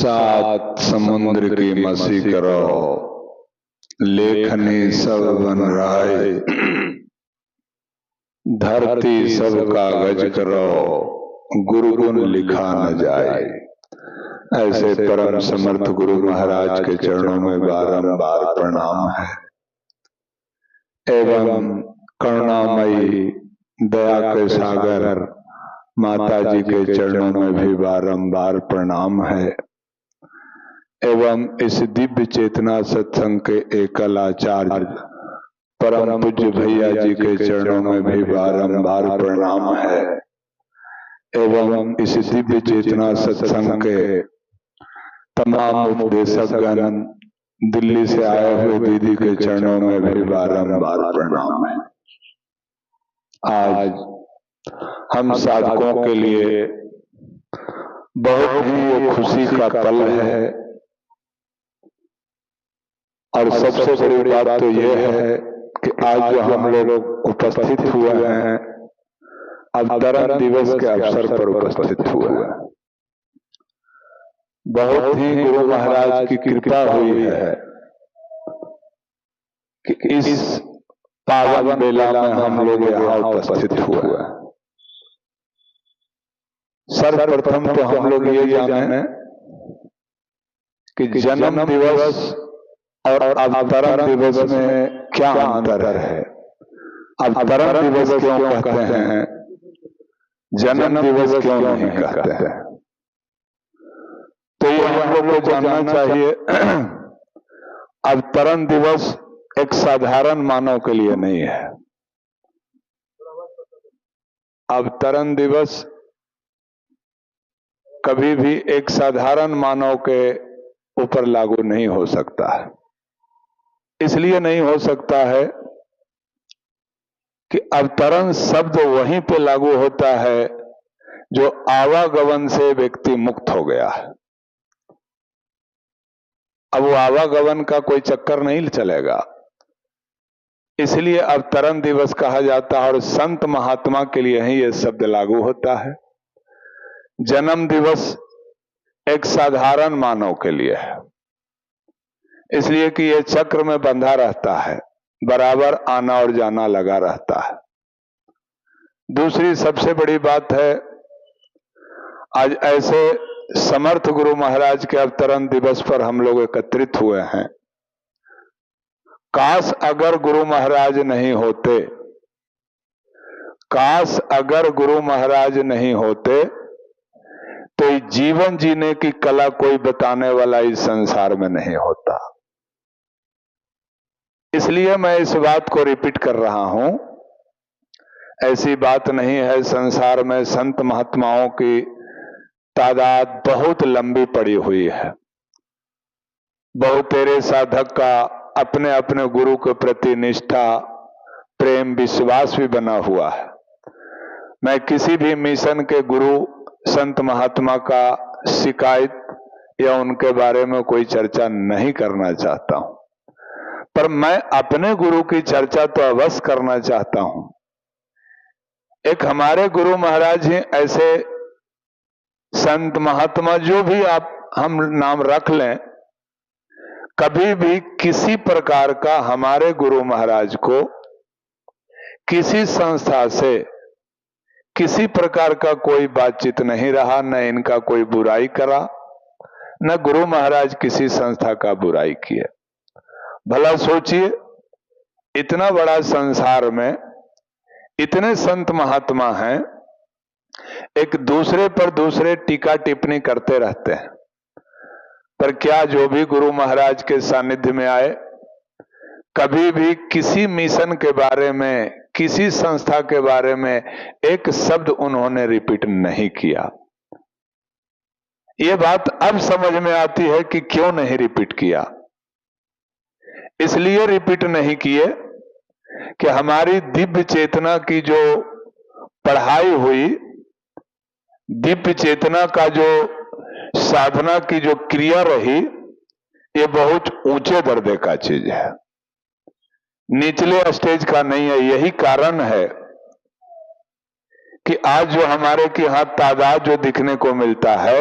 सात समुद्र की मसी करो, लेखनी सब बन राय, धरती सब कागज करो, गुरु गुण लिखा न जाए। ऐसे परम समर्थ गुरु महाराज के चरणों में बारंबार प्रणाम है। एवं करुणामयी दया के सागर माता जी के चरणों में भी बारंबार प्रणाम है। एवं इस दिव्य चेतना सत्संग के एकल आचार्य परम पूज्य भैया जी के चरणों में भी बारंबार प्रणाम है। एवं इस दिव्य चेतना सत्संग के तमाम उपदेशकगण, दिल्ली से आए हुए दीदी के चरणों में भी बारंबार प्रणाम है। आज हम साधकों के लिए बहुत ही खुशी का पल है और सबसे बड़ी बात तो यह है कि आज जो हम लोग उपस्थित हुए हैं, अवतरण दिवस के अवसर पर उपस्थित हुए हैं। बहुत ही गुरु महाराज की कृपा हुई है कि इस पावन बेला में हम लोग यहाँ उपस्थित हुए हैं। सर्वप्रथम तो हम लोग ये जाने कि जन्म दिवस और अवतरण दिवस में क्या अंतर है। अवतरण दिवस क्यों कहते हैं, जन्म दिवस क्यों नहीं कहते हैं, तो ये हम लोग को जानना चाहिए। अवतरण दिवस एक साधारण मानव के लिए नहीं है। अवतरण दिवस कभी भी एक साधारण मानव के ऊपर लागू नहीं हो सकता है। इसलिए नहीं हो सकता है कि अवतरण शब्द वहीं पे लागू होता है जो आवागमन से व्यक्ति मुक्त हो गया है। अब वो आवागमन का कोई चक्कर नहीं चलेगा, इसलिए अवतरण दिवस कहा जाता है और संत महात्मा के लिए ही यह शब्द लागू होता है। जन्म दिवस एक साधारण मानव के लिए है, इसलिए कि यह चक्र में बंधा रहता है, बराबर आना और जाना लगा रहता है। दूसरी सबसे बड़ी बात है, आज ऐसे समर्थ गुरु महाराज के अवतरण दिवस पर हम लोग एकत्रित हुए हैं। काश अगर गुरु महाराज नहीं होते, काश अगर गुरु महाराज नहीं होते तो जीवन जीने की कला कोई बताने वाला इस संसार में नहीं होता। इसलिए मैं इस बात को रिपीट कर रहा हूं। ऐसी बात नहीं है, संसार में संत महात्माओं की तादाद बहुत लंबी पड़ी हुई है। बहुतेरे साधक का अपने अपने गुरु के प्रति निष्ठा, प्रेम, विश्वास भी बना हुआ है। मैं किसी भी मिशन के गुरु संत महात्मा का शिकायत या उनके बारे में कोई चर्चा नहीं करना चाहता हूं, पर मैं अपने गुरु की चर्चा तो अवश्य करना चाहता हूं। एक हमारे गुरु महाराज ही ऐसे संत महात्मा, जो भी आप हम नाम रख लें, कभी भी किसी प्रकार का हमारे गुरु महाराज को किसी संस्था से किसी प्रकार का कोई बातचीत नहीं रहा, न इनका कोई बुराई करा, न गुरु महाराज किसी संस्था का बुराई किए। भला सोचिए, इतना बड़ा संसार में इतने संत महात्मा हैं, एक दूसरे पर दूसरे टीका टिप्पणी करते रहते हैं, पर क्या जो भी गुरु महाराज के सानिध्य में आए, कभी भी किसी मिशन के बारे में, किसी संस्था के बारे में एक शब्द उन्होंने रिपीट नहीं किया। ये बात अब समझ में आती है कि क्यों नहीं रिपीट किया। इसलिए रिपीट नहीं किए कि हमारी दिव्य चेतना की जो पढ़ाई हुई, दिव्य चेतना का जो साधना की जो क्रिया रही, ये बहुत ऊंचे दर्जे का चीज है, निचले स्टेज का नहीं है। यही कारण है कि आज जो हमारे के यहां तादाद जो दिखने को मिलता है,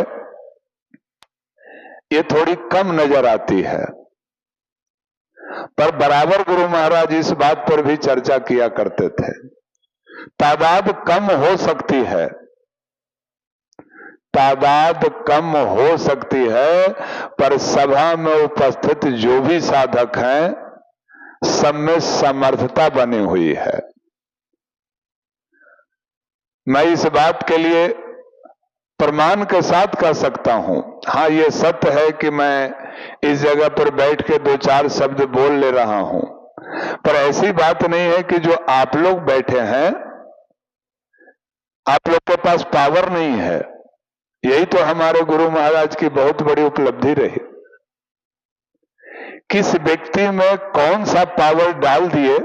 ये थोड़ी कम नजर आती है, पर बराबर गुरु महाराज इस बात पर भी चर्चा किया करते थे। तादाद कम हो सकती है, तादाद कम हो सकती है, पर सभा में उपस्थित जो भी साधक हैं सब में समर्थता बनी हुई है। मैं इस बात के लिए प्रमाण के साथ कह सकता हूं। हाँ, ये सत्य है कि मैं इस जगह पर बैठ के 2-4 शब्द बोल ले रहा हूं, पर ऐसी बात नहीं है कि जो आप लोग बैठे हैं आप लोग के पास पावर नहीं है। यही तो हमारे गुरु महाराज की बहुत बड़ी उपलब्धि रही। किस व्यक्ति में कौन सा पावर डाल दिए,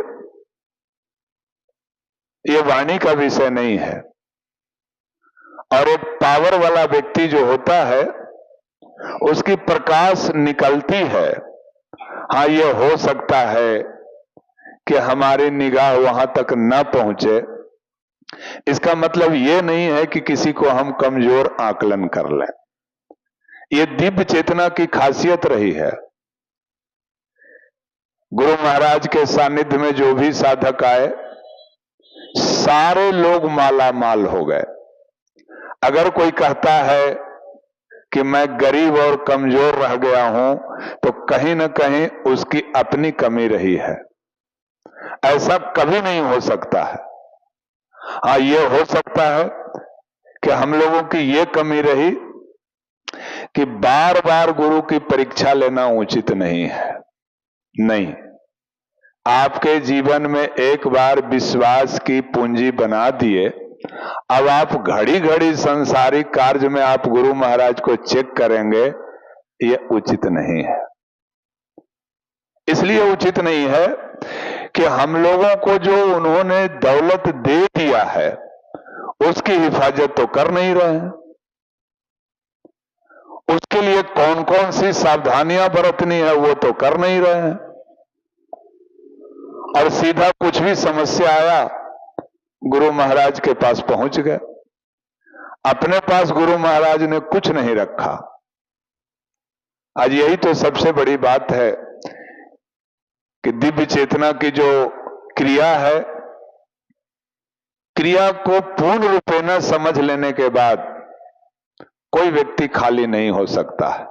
ये वाणी का विषय नहीं है। और एक पावर वाला व्यक्ति जो होता है उसकी प्रकाश निकलती है। हाँ, ये हो सकता है कि हमारी निगाह वहां तक न पहुंचे, इसका मतलब ये नहीं है कि किसी को हम कमजोर आकलन कर लें। ये दिव्य चेतना की खासियत रही है। गुरु महाराज के सानिध्य में जो भी साधक आए सारे लोग माला माल हो गए। अगर कोई कहता है कि मैं गरीब और कमजोर रह गया हूं तो कहीं ना कहीं उसकी अपनी कमी रही है। ऐसा कभी नहीं हो सकता है। हाँ, ये हो सकता है कि हम लोगों की ये कमी रही कि बार बार गुरु की परीक्षा लेना उचित नहीं है। नहीं, आपके जीवन में एक बार विश्वास की पूंजी बना दिए, अब आप घड़ी घड़ी सांसारिक कार्य में आप गुरु महाराज को चेक करेंगे, ये उचित नहीं है। इसलिए उचित नहीं है कि हम लोगों को जो उन्होंने दौलत दे दिया है उसकी हिफाजत तो कर नहीं रहे हैं। उसके लिए कौन कौन सी सावधानियां बरतनी है वो तो कर नहीं रहे हैं। और सीधा कुछ भी समस्या आया गुरु महाराज के पास पहुंच गए। अपने पास गुरु महाराज ने कुछ नहीं रखा। आज यही तो सबसे बड़ी बात है कि दिव्य चेतना की जो क्रिया है, क्रिया को पूर्ण रूपेण समझ लेने के बाद कोई व्यक्ति खाली नहीं हो सकता है।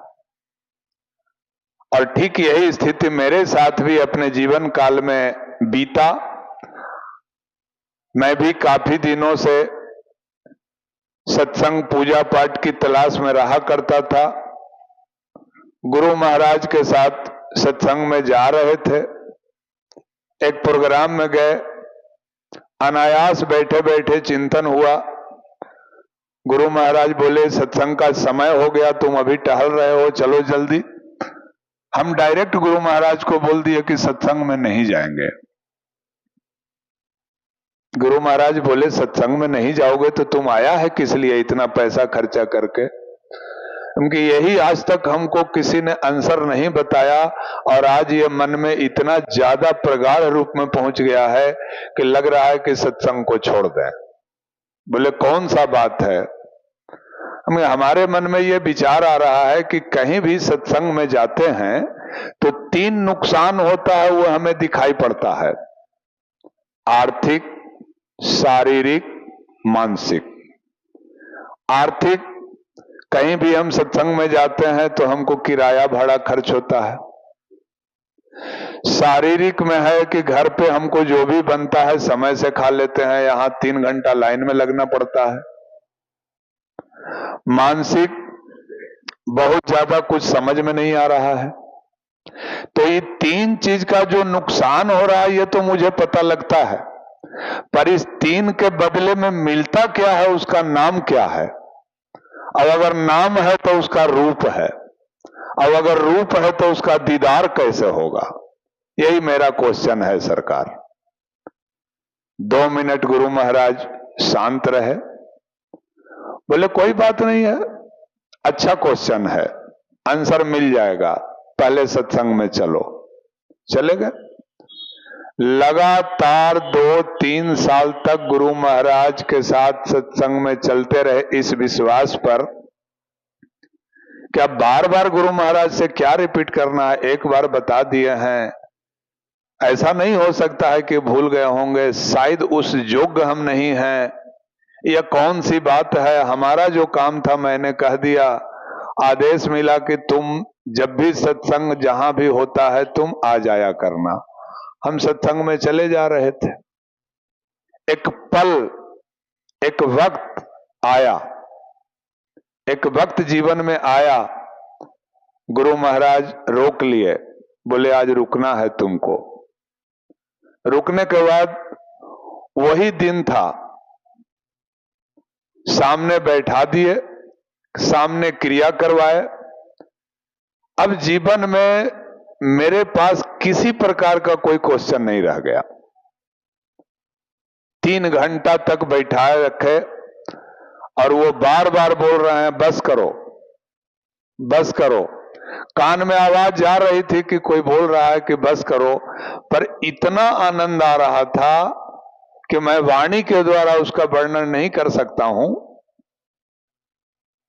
और ठीक यही स्थिति मेरे साथ भी अपने जीवन काल में बीता। मैं भी काफी दिनों से सत्संग पूजा पाठ की तलाश में रहा करता था। गुरु महाराज के साथ सत्संग में जा रहे थे, एक प्रोग्राम में गए, अनायास बैठे बैठे चिंतन हुआ। गुरु महाराज बोले सत्संग का समय हो गया, तुम अभी टहल रहे हो, चलो जल्दी। हम डायरेक्ट गुरु महाराज को बोल दिए कि सत्संग में नहीं जाएंगे। गुरु महाराज बोले सत्संग में नहीं जाओगे तो तुम आया है किस लिए इतना पैसा खर्चा करके? क्योंकि यही आज तक हमको किसी ने आंसर नहीं बताया, और आज ये मन में इतना ज्यादा प्रगाढ़ रूप में पहुंच गया है कि लग रहा है कि सत्संग को छोड़ दें। बोले कौन सा बात है? हमारे मन में ये विचार आ रहा है कि कहीं भी सत्संग में जाते हैं तो 3 नुकसान होता है, वो हमें दिखाई पड़ता है। आर्थिक, शारीरिक, मानसिक। आर्थिक, कहीं भी हम सत्संग में जाते हैं तो हमको किराया भाड़ा खर्च होता है। शारीरिक में है कि घर पे हमको जो भी बनता है समय से खा लेते हैं, यहां 3 घंटा लाइन में लगना पड़ता है। मानसिक, बहुत ज्यादा कुछ समझ में नहीं आ रहा है। तो ये 3 चीज का जो नुकसान हो रहा है ये तो मुझे पता लगता है, पर इस 3 के बदले में मिलता क्या है, उसका नाम क्या है? और अगर नाम है तो उसका रूप है, और अगर रूप है तो उसका दीदार कैसे होगा? यही मेरा क्वेश्चन है सरकार। 2 मिनट गुरु महाराज शांत रहे, बोले कोई बात नहीं है, अच्छा क्वेश्चन है, आंसर मिल जाएगा, पहले सत्संग में चलो। चले गए। लगातार 2-3 साल तक गुरु महाराज के साथ सत्संग में चलते रहे, इस विश्वास पर क्या बार बार गुरु महाराज से क्या रिपीट करना है? एक बार बता दिए हैं, ऐसा नहीं हो सकता है कि भूल गए होंगे, शायद उस योग्य हम नहीं हैं। यह कौन सी बात है? हमारा जो काम था मैंने कह दिया, आदेश मिला कि तुम जब भी सत्संग जहां भी होता है तुम आ जाया करना। हम सत्संग में चले जा रहे थे, एक पल, एक वक्त आया, एक वक्त जीवन में आया, गुरु महाराज रोक लिए, बोले आज रुकना है तुमको। रुकने के बाद वही दिन था, सामने बैठा दिए, सामने क्रिया करवाए। अब जीवन में मेरे पास किसी प्रकार का कोई क्वेश्चन नहीं रह गया। 3 घंटा तक बैठाए रखे और वो बार बार बोल रहे हैं बस करो, बस करो। कान में आवाज जा रही थी कि कोई बोल रहा है कि बस करो, पर इतना आनंद आ रहा था कि मैं वाणी के द्वारा उसका वर्णन नहीं कर सकता हूं।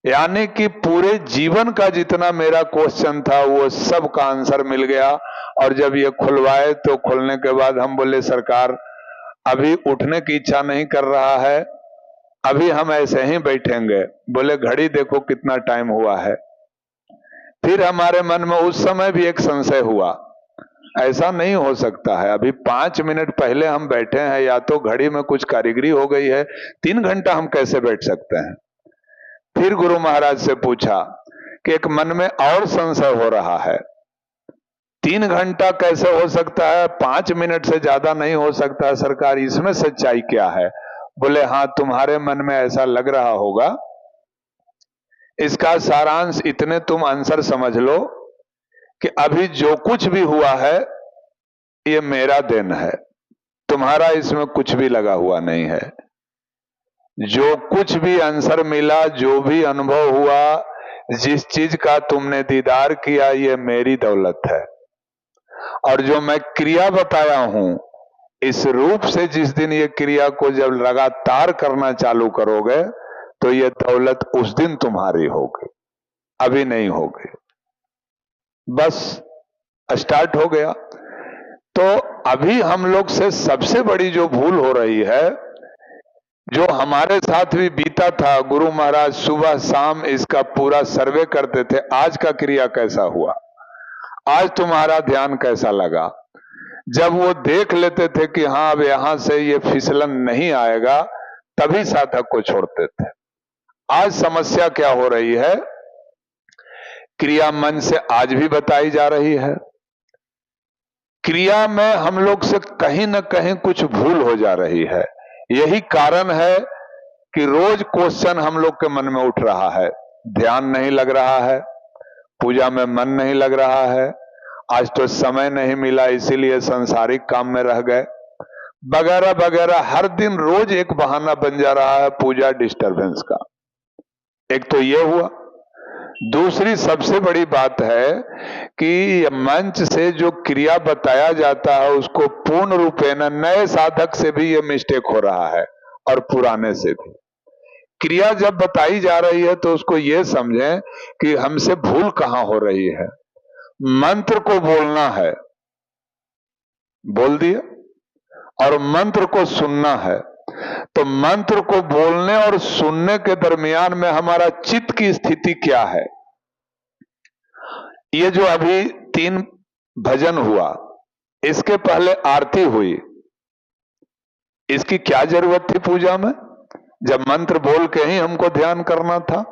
यानी कि पूरे जीवन का जितना मेरा क्वेश्चन था वो सब का आंसर मिल गया। और जब ये खुलवाए तो खुलने के बाद हम बोले सरकार अभी उठने की इच्छा नहीं कर रहा है, अभी हम ऐसे ही बैठेंगे। बोले घड़ी देखो कितना टाइम हुआ है। फिर हमारे मन में उस समय भी एक संशय हुआ, ऐसा नहीं हो सकता है, अभी 5 मिनट पहले हम बैठे हैं, या तो घड़ी में कुछ कारीगरी हो गई है, 3 घंटा हम कैसे बैठ सकते हैं। फिर गुरु महाराज से पूछा कि एक मन में और संशय हो रहा है, 3 घंटा कैसे हो सकता है, 5 मिनट से ज्यादा नहीं हो सकता है सरकार, इसमें सच्चाई क्या है। बोले हाँ तुम्हारे मन में ऐसा लग रहा होगा, इसका सारांश इतने तुम आंसर समझ लो कि अभी जो कुछ भी हुआ है ये मेरा देन है, तुम्हारा इसमें कुछ भी लगा हुआ नहीं है। जो कुछ भी आंसर मिला, जो भी अनुभव हुआ, जिस चीज का तुमने दीदार किया, ये मेरी दौलत है। और जो मैं क्रिया बताया हूं, इस रूप से जिस दिन ये क्रिया को जब लगातार करना चालू करोगे तो ये दौलत उस दिन तुम्हारी होगी, अभी नहीं होगी। बस स्टार्ट हो गया। तो अभी हम लोग से सबसे बड़ी जो भूल हो रही है, जो हमारे साथ भी बीता था, गुरु महाराज सुबह शाम इसका पूरा सर्वे करते थे, आज का क्रिया कैसा हुआ, आज तुम्हारा ध्यान कैसा लगा। जब वो देख लेते थे कि हाँ अब यहां से ये फिसलन नहीं आएगा, तभी साधक को छोड़ते थे। आज समस्या क्या हो रही है, क्रिया मन से आज भी बताई जा रही है, क्रिया में हम लोग से कहीं ना कहीं कुछ भूल हो जा रही है। यही कारण है कि रोज क्वेश्चन हम लोग के मन में उठ रहा है, ध्यान नहीं लग रहा है, पूजा में मन नहीं लग रहा है, आज तो समय नहीं मिला इसीलिए सांसारिक काम में रह गए, वगैरह वगैरह। हर दिन रोज एक बहाना बन जा रहा है पूजा डिस्टरबेंस का। एक तो ये हुआ। दूसरी सबसे बड़ी बात है कि मंच से जो क्रिया बताया जाता है उसको पूर्ण रूपेण नए साधक से भी ये मिस्टेक हो रहा है और पुराने से भी। क्रिया जब बताई जा रही है तो उसको ये समझें कि हमसे भूल कहां हो रही है। मंत्र को बोलना है, बोल दिया, और मंत्र को सुनना है। तो मंत्र को बोलने और सुनने के दरमियान में हमारा चित्त की स्थिति क्या है। ये जो अभी 3 भजन हुआ, इसके पहले आरती हुई, इसकी क्या जरूरत थी पूजा में, जब मंत्र बोल के ही हमको ध्यान करना था।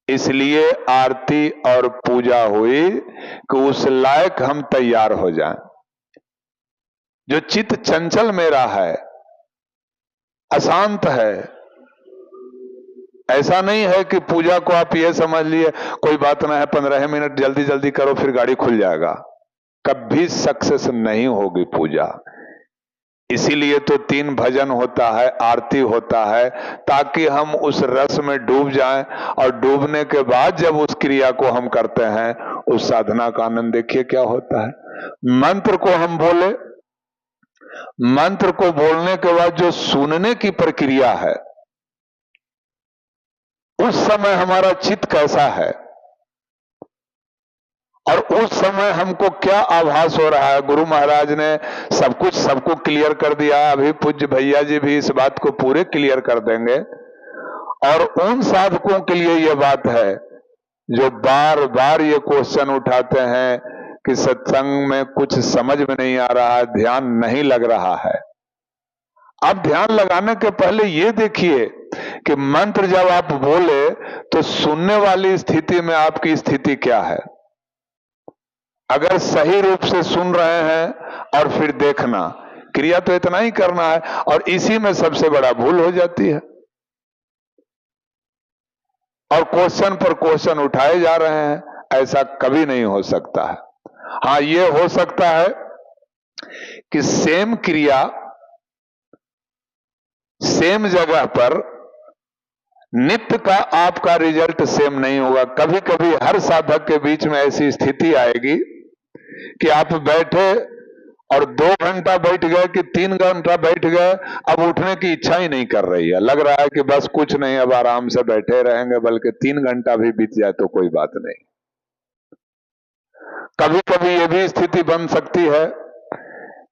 इसलिए आरती और पूजा हुई कि उस लायक हम तैयार हो जाएं। जो चित्त चंचल मेरा है, अशांत है, ऐसा नहीं है कि पूजा को आप ये समझ लिए कोई बात ना है, 15 मिनट जल्दी जल्दी करो फिर गाड़ी खुल जाएगा, कभी सक्सेस नहीं होगी पूजा। इसीलिए तो 3 भजन होता है, आरती होता है, ताकि हम उस रस में डूब जाएं, और डूबने के बाद जब उस क्रिया को हम करते हैं, उस साधना का आनंद देखिए क्या होता है। मंत्र को हम बोले, मंत्र को बोलने के बाद जो सुनने की प्रक्रिया है उस समय हमारा चित्त कैसा है और उस समय हमको क्या आभास हो रहा है। गुरु महाराज ने सब कुछ सबको क्लियर कर दिया। अभी पूज्य भैया जी भी इस बात को पूरे क्लियर कर देंगे। और उन साधकों के लिए यह बात है जो बार बार ये क्वेश्चन उठाते हैं कि सत्संग में कुछ समझ में नहीं आ रहा है, ध्यान नहीं लग रहा है। आप ध्यान लगाने के पहले ये देखिए कि मंत्र जब आप बोले तो सुनने वाली स्थिति में आपकी स्थिति क्या है। अगर सही रूप से सुन रहे हैं और फिर देखना, क्रिया तो इतना ही करना है, और इसी में सबसे बड़ा भूल हो जाती है। और क्वेश्चन पर क्वेश्चन उठाए जा रहे हैं, ऐसा कभी नहीं हो सकता है। हाँ, ये हो सकता है कि सेम क्रिया सेम जगह पर नित्य का आपका रिजल्ट सेम नहीं होगा। कभी कभी हर साधक के बीच में ऐसी स्थिति आएगी कि आप बैठे और 2 घंटा बैठ गए कि 3 घंटा बैठ गए, अब उठने की इच्छा ही नहीं कर रही है। लग रहा है कि बस कुछ नहीं, अब आराम से बैठे रहेंगे, बल्कि 3 घंटा भी बीत जाए तो कोई बात नहीं। कभी कभी यह भी स्थिति बन सकती है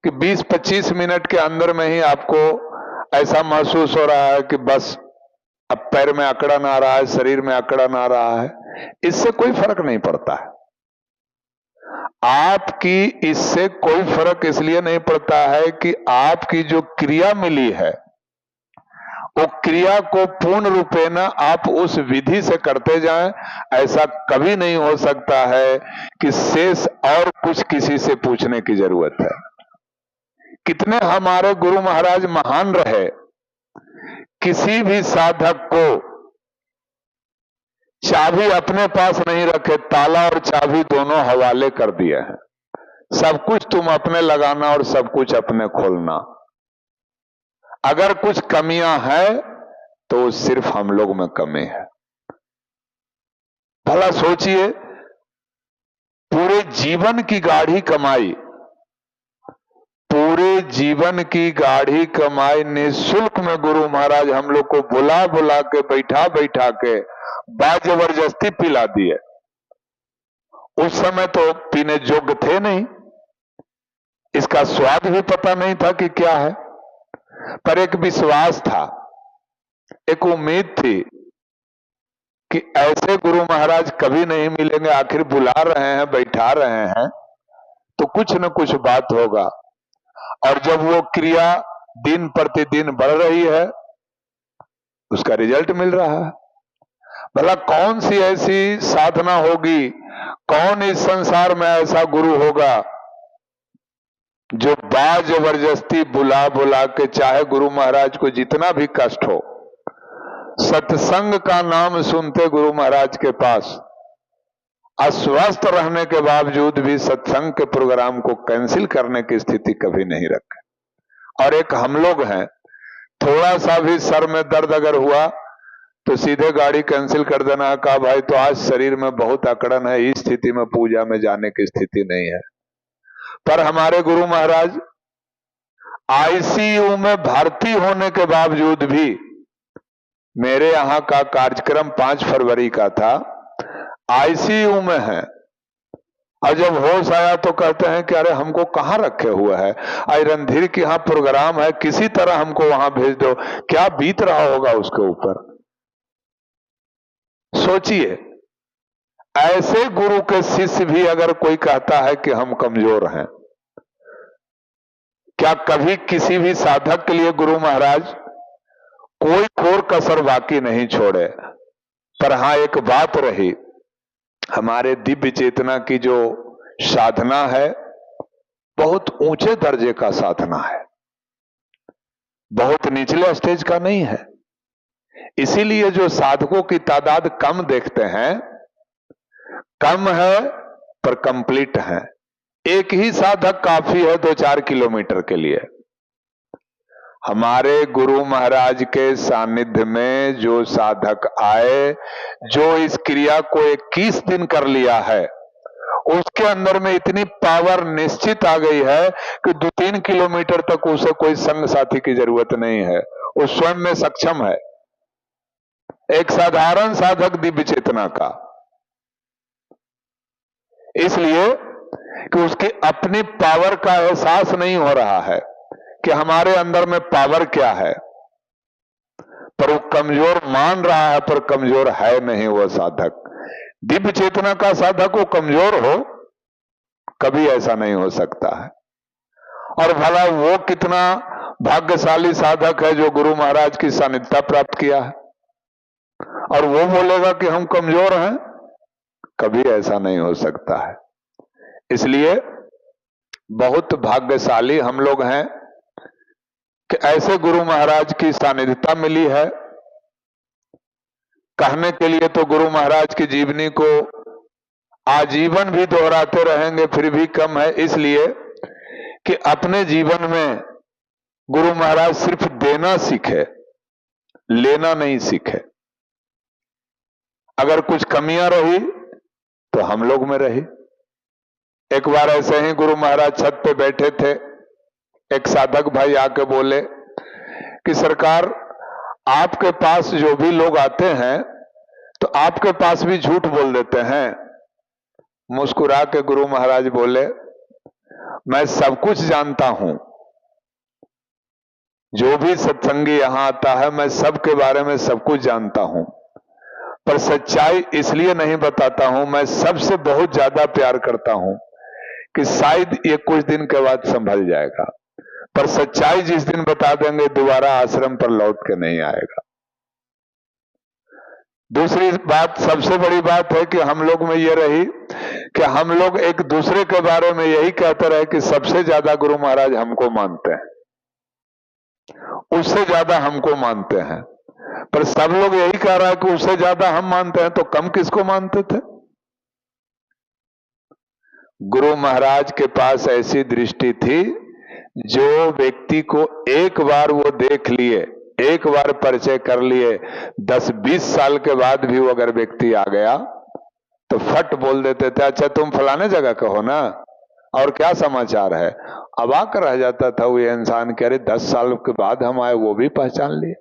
कि 20-25 मिनट के अंदर में ही आपको ऐसा महसूस हो रहा है कि बस अब पैर में अकड़न आ रहा है, शरीर में अकड़न आ रहा है। इससे कोई फर्क नहीं पड़ता है। आपकी इससे कोई फर्क इसलिए नहीं पड़ता है कि आपकी जो क्रिया मिली है वो क्रिया को पूर्ण रूपेण आप उस विधि से करते जाएं। ऐसा कभी नहीं हो सकता है कि शेष और कुछ किसी से पूछने की जरूरत है। कितने हमारे गुरु महाराज महान रहे, किसी भी साधक को चाबी अपने पास नहीं रखे, ताला और चाबी दोनों हवाले कर दिए हैं। सब कुछ तुम अपने लगाना और सब कुछ अपने खोलना। अगर कुछ कमियां हैं तो सिर्फ हम लोग में कमी है। भला सोचिए, पूरे जीवन की गाढ़ी कमाई, पूरे जीवन की गाढ़ी कमाई निःशुल्क में गुरु महाराज हम लोग को बुला बुला के बैठा बैठा के जबरदस्ती पिला दिए। उस समय तो पीने योग्य थे नहीं, इसका स्वाद भी पता नहीं था कि क्या है, पर एक विश्वास था, एक उम्मीद थी कि ऐसे गुरु महाराज कभी नहीं मिलेंगे। आखिर बुला रहे हैं, बैठा रहे हैं, तो कुछ न कुछ बात होगा। और जब वो क्रिया दिन प्रतिदिन बढ़ रही है, उसका रिजल्ट मिल रहा है। भला कौन सी ऐसी साधना होगी, कौन इस संसार में ऐसा गुरु होगा जो जबरदस्ती बुला बुला के, चाहे गुरु महाराज को जितना भी कष्ट हो, सत्संग का नाम सुनते गुरु महाराज के पास अस्वस्थ रहने के बावजूद भी सत्संग के प्रोग्राम को कैंसिल करने की स्थिति कभी नहीं रखे। और एक हम लोग हैं, थोड़ा सा भी सर में दर्द अगर हुआ तो सीधे गाड़ी कैंसिल कर देना है, कहा भाई तो आज शरीर में बहुत अकड़न है, इस स्थिति में पूजा में जाने की स्थिति नहीं है। पर हमारे गुरु महाराज आईसीयू में भर्ती होने के बावजूद भी, मेरे यहाँ का कार्यक्रम 5 फरवरी का था, आईसीयू में है, और जब होश आया तो कहते हैं कि अरे हमको कहाँ रखे हुए है, आई रणधीर के यहाँ प्रोग्राम है, किसी तरह हमको वहां भेज दो। क्या बीत रहा होगा उसके ऊपर। सोचिए, ऐसे गुरु के शिष्य भी अगर कोई कहता है कि हम कमजोर हैं, क्या कभी किसी भी साधक के लिए गुरु महाराज कोई कोर कसर बाकी नहीं छोड़े। पर हाँ, एक बात रही, हमारे दिव्य चेतना की जो साधना है बहुत ऊंचे दर्जे का साधना है, बहुत निचले स्टेज का नहीं है। इसीलिए जो साधकों की तादाद कम देखते हैं, कम है पर कंप्लीट है। एक ही साधक काफी है 2-4 किलोमीटर के लिए। हमारे गुरु महाराज के सानिध्य में जो साधक आए, जो इस क्रिया को 21 दिन कर लिया है, उसके अंदर में इतनी पावर निश्चित आ गई है कि 2-3 किलोमीटर तक उसे कोई संग साथी की जरूरत नहीं है, वो स्वयं में सक्षम है। एक साधारण साधक दिव्य चेतना का, इसलिए कि उसकी अपनी पावर का एहसास नहीं हो रहा है कि हमारे अंदर में पावर क्या है, पर वो कमजोर मान रहा है, पर कमजोर है नहीं वो साधक। दिव्य चेतना का साधक वो कमजोर हो, कभी ऐसा नहीं हो सकता है। और भला वो कितना भाग्यशाली साधक है जो गुरु महाराज की सानिध्यता प्राप्त किया है, और वो बोलेगा कि हम कमजोर हैं, कभी ऐसा नहीं हो सकता है। इसलिए बहुत भाग्यशाली हम लोग हैं कि ऐसे गुरु महाराज की सानिध्यता मिली है। कहने के लिए तो गुरु महाराज की जीवनी को आजीवन भी दोहराते रहेंगे फिर भी कम है, इसलिए कि अपने जीवन में गुरु महाराज सिर्फ देना सीखे, लेना नहीं सीखे। अगर कुछ कमियां रही तो हम लोग में रही। एक बार ऐसे ही गुरु महाराज छत पे बैठे थे, एक साधक भाई आके बोले कि सरकार, आपके पास जो भी लोग आते हैं तो आपके पास भी झूठ बोल देते हैं। मुस्कुरा के गुरु महाराज बोले, मैं सब कुछ जानता हूं, जो भी सत्संगी यहां आता है मैं सबके बारे में सब कुछ जानता हूं, पर सच्चाई इसलिए नहीं बताता हूं। मैं सबसे बहुत ज्यादा प्यार करता हूं कि शायद ये कुछ दिन के बाद संभल जाएगा, पर सच्चाई जिस दिन बता देंगे दोबारा आश्रम पर लौट के नहीं आएगा। दूसरी बात, सबसे बड़ी बात है कि हम लोग में ये रही कि हम लोग एक दूसरे के बारे में यही कहते रहे कि सबसे ज्यादा गुरु महाराज हमको मानते हैं, उससे ज्यादा हमको मानते हैं। पर सब लोग यही कह रहा है कि उससे ज्यादा हम मानते हैं, तो कम किसको मानते थे? गुरु महाराज के पास ऐसी दृष्टि थी, जो व्यक्ति को एक बार वो देख लिए, एक बार परिचय कर लिए, 10-20 साल के बाद भी वो अगर व्यक्ति आ गया तो फट बोल देते थे, अच्छा तुम फलाने जगह का हो ना, और क्या समाचार है। अवाक रह जाता था वो इंसान, कह रहे 10 साल के बाद हम आए वो भी पहचान लिए।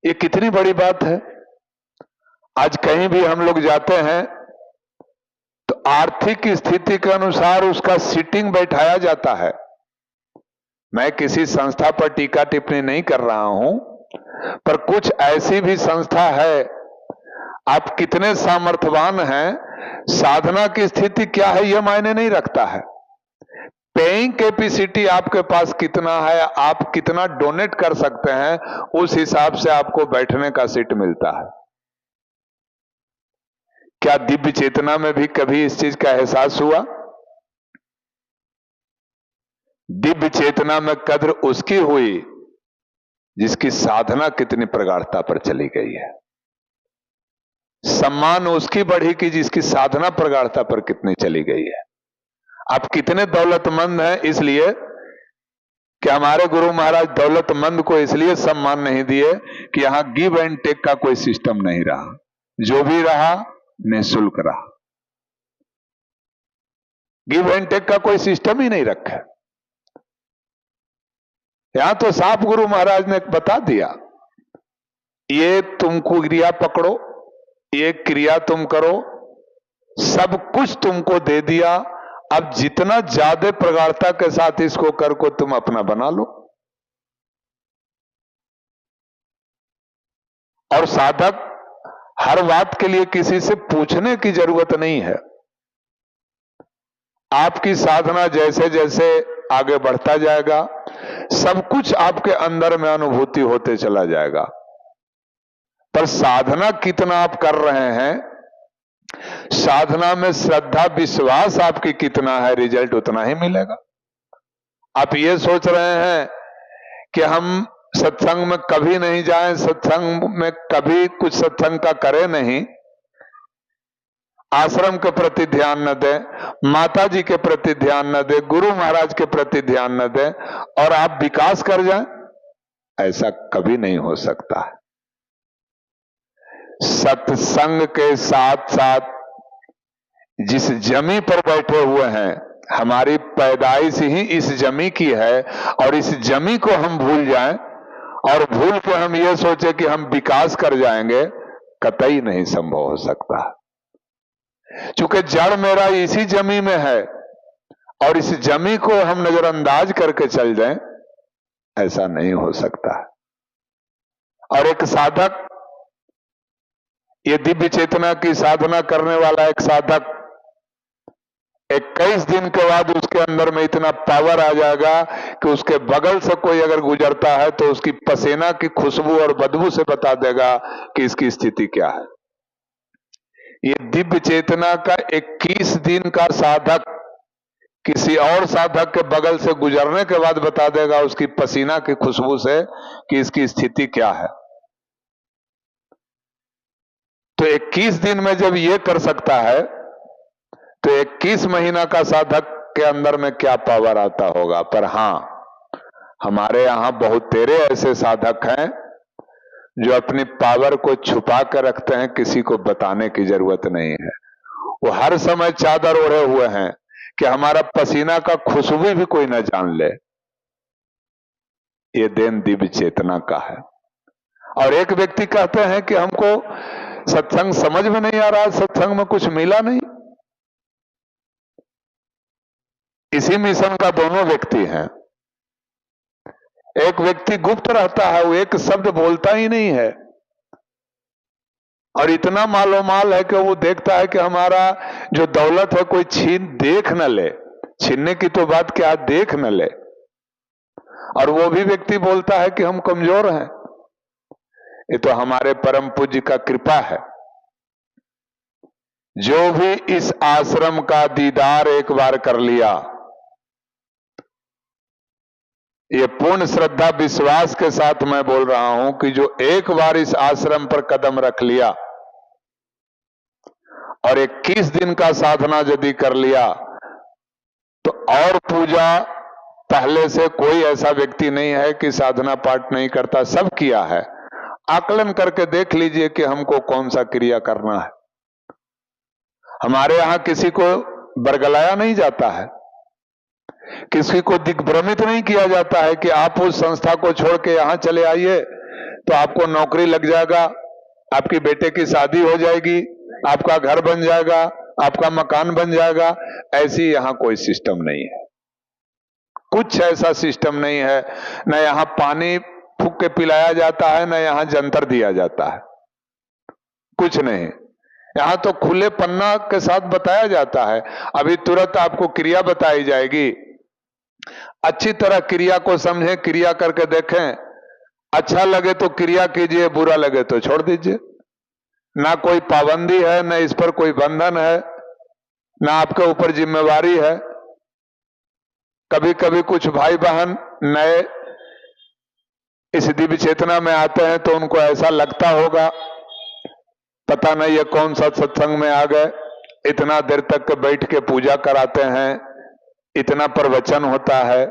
ये कितनी बड़ी बात है। आज कहीं भी हम लोग जाते हैं तो आर्थिक स्थिति के अनुसार उसका सीटिंग बैठाया जाता है। मैं किसी संस्था पर टीका टिप्पणी नहीं कर रहा हूं, पर कुछ ऐसी भी संस्था है, आप कितने सामर्थ्यवान हैं, साधना की स्थिति क्या है यह मायने नहीं रखता है। पेइंग कैपेसिटी आपके पास कितना है, आप कितना डोनेट कर सकते हैं, उस हिसाब से आपको बैठने का सीट मिलता है। क्या दिव्य चेतना में भी कभी इस चीज का एहसास हुआ? दिव्य चेतना में कद्र उसकी हुई जिसकी साधना कितनी प्रगाढ़ता पर चली गई है। सम्मान उसकी बढ़ी कि जिसकी साधना प्रगाढ़ता पर कितनी चली गई है। आप कितने दौलतमंद हैं, इसलिए कि हमारे गुरु महाराज दौलतमंद को इसलिए सम्मान नहीं दिए कि यहां गिव एंड टेक का कोई सिस्टम नहीं रहा, जो भी रहा निःशुल्क रहा। गिव एंड टेक का कोई सिस्टम ही नहीं रखा। यहां तो साफ गुरु महाराज ने बता दिया, ये तुमको क्रिया पकड़ो, ये क्रिया तुम करो, सब कुछ तुमको दे दिया, अब जितना ज्यादा प्रगाढ़ता के साथ इसको कर को तुम अपना बना लो। और साधक हर बात के लिए किसी से पूछने की जरूरत नहीं है। आपकी साधना जैसे जैसे आगे बढ़ता जाएगा, सब कुछ आपके अंदर में अनुभूति होते चला जाएगा। पर साधना कितना आप कर रहे हैं, साधना में श्रद्धा विश्वास आपकी कितना है, रिजल्ट उतना ही मिलेगा। आप ये सोच रहे हैं कि हम सत्संग में कभी नहीं जाएं, सत्संग में कभी कुछ सत्संग का करें नहीं, आश्रम के प्रति ध्यान न दें, माता जी के प्रति ध्यान न दें, गुरु महाराज के प्रति ध्यान न दें, और आप विकास कर जाएं, ऐसा कभी नहीं हो सकता है। सत्संग के साथ साथ जिस जमी पर बैठे हुए हैं, हमारी पैदाइश ही इस जमी की है, और इस जमी को हम भूल जाएं और भूल के हम ये सोचे कि हम विकास कर जाएंगे, कतई नहीं संभव हो सकता। चूंकि जड़ मेरा इसी जमी में है और इस जमी को हम नजरअंदाज करके चल जाएं, ऐसा नहीं हो सकता। और एक साधक, ये दिव्य चेतना की साधना करने वाला एक साधक 21 दिन के बाद उसके अंदर में इतना पावर आ जाएगा कि उसके बगल से कोई अगर गुजरता है तो उसकी पसीना की खुशबू और बदबू से बता देगा कि इसकी स्थिति क्या है। ये दिव्य चेतना का 21 दिन का साधक किसी और साधक के बगल से गुजरने के बाद बता देगा उसकी पसीना की खुशबू से कि इसकी स्थिति क्या है। तो 21 दिन में जब ये कर सकता है तो 21 महीना का साधक के अंदर में क्या पावर आता होगा। पर हां, हमारे यहां बहुत तेरे ऐसे साधक हैं जो अपनी पावर को छुपा कर रखते हैं, किसी को बताने की जरूरत नहीं है। वो हर समय चादर ओढ़े हुए हैं कि हमारा पसीना का खुशबू भी कोई न जान ले। ये देन दिव्य चेतना का है। और एक व्यक्ति कहते हैं कि हमको सत्संग समझ में नहीं आ रहा, सत्संग में कुछ मिला नहीं। इसी मिशन का दोनों व्यक्ति हैं। एक व्यक्ति गुप्त रहता है, वो एक शब्द बोलता ही नहीं है और इतना मालोमाल है कि वो देखता है कि हमारा जो दौलत है कोई देख न ले। छीनने की तो बात क्या, देख न ले। और वो भी व्यक्ति बोलता है कि हम कमजोर हैं। ये तो हमारे परम पूज्य का कृपा है। जो भी इस आश्रम का दीदार एक बार कर लिया, ये पूर्ण श्रद्धा विश्वास के साथ मैं बोल रहा हूं कि जो एक बार इस आश्रम पर कदम रख लिया और 21 दिन का साधना यदि कर लिया तो और पूजा पहले से कोई ऐसा व्यक्ति नहीं है कि साधना पाठ नहीं करता, सब किया है। आकलन करके देख लीजिए कि हमको कौन सा क्रिया करना है। हमारे यहां किसी को बरगलाया नहीं जाता है, किसी को दिग्भ्रमित नहीं किया जाता है कि आप उस संस्था को छोड़ के यहां चले आइए तो आपको नौकरी लग जाएगा, आपकी बेटे की शादी हो जाएगी, आपका घर बन जाएगा, आपका मकान बन जाएगा। ऐसी यहां कोई सिस्टम नहीं है, कुछ ऐसा सिस्टम नहीं है। न यहां पानी फूंक के पिलाया जाता है, न यहां जंतर दिया जाता है, कुछ नहीं। यहां तो खुले पन्ना के साथ बताया जाता है। अभी तुरंत आपको क्रिया बताई जाएगी, अच्छी तरह क्रिया को समझें, क्रिया करके देखें। अच्छा लगे तो क्रिया कीजिए, बुरा लगे तो छोड़ दीजिए। ना कोई पाबंदी है, न इस पर कोई बंधन है, ना आपके ऊपर जिम्मेवारी है। कभी कभी कुछ भाई बहन नए इस दिव्य चेतना में आते हैं तो उनको ऐसा लगता होगा पता नहीं ये कौन सा सत्संग में आ गए, इतना देर तक बैठ के पूजा कराते हैं, इतना प्रवचन होता है।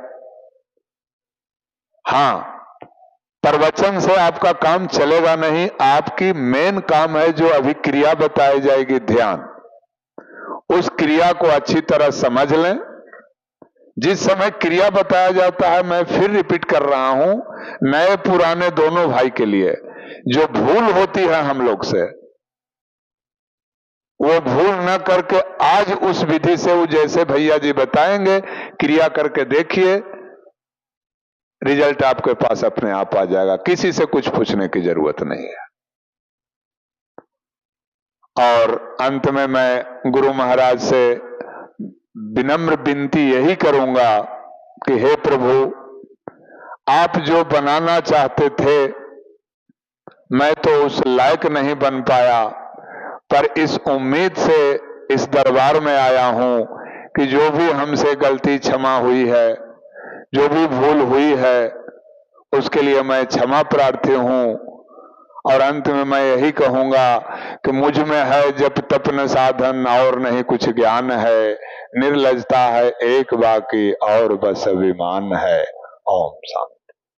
हां, प्रवचन से आपका काम चलेगा नहीं। आपकी मेन काम है जो अभी क्रिया बताई जाएगी, ध्यान। उस क्रिया को अच्छी तरह समझ लें। जिस समय क्रिया बताया जाता है, मैं फिर रिपीट कर रहा हूं, नए पुराने दोनों भाई के लिए जो भूल होती है हम लोग से, वो भूल न करके आज उस विधि से वो जैसे भैया जी बताएंगे क्रिया करके देखिए, रिजल्ट आपके पास अपने आप आ जाएगा। किसी से कुछ पूछने की जरूरत नहीं है। और अंत में मैं गुरु महाराज से विनम्र विनती यही करूंगा कि हे प्रभु, आप जो बनाना चाहते थे मैं तो उस लायक नहीं बन पाया, पर इस उम्मीद से इस दरबार में आया हूं कि जो भी हमसे गलती क्षमा हुई है, जो भी भूल हुई है, उसके लिए मैं क्षमा प्रार्थी हूं। और अंत में मैं यही कहूंगा कि मुझ में है जप तप न साधन, और नहीं कुछ ज्ञान है, निर्लजता है एक बाकी और बस अभिमान है। ओम शांति।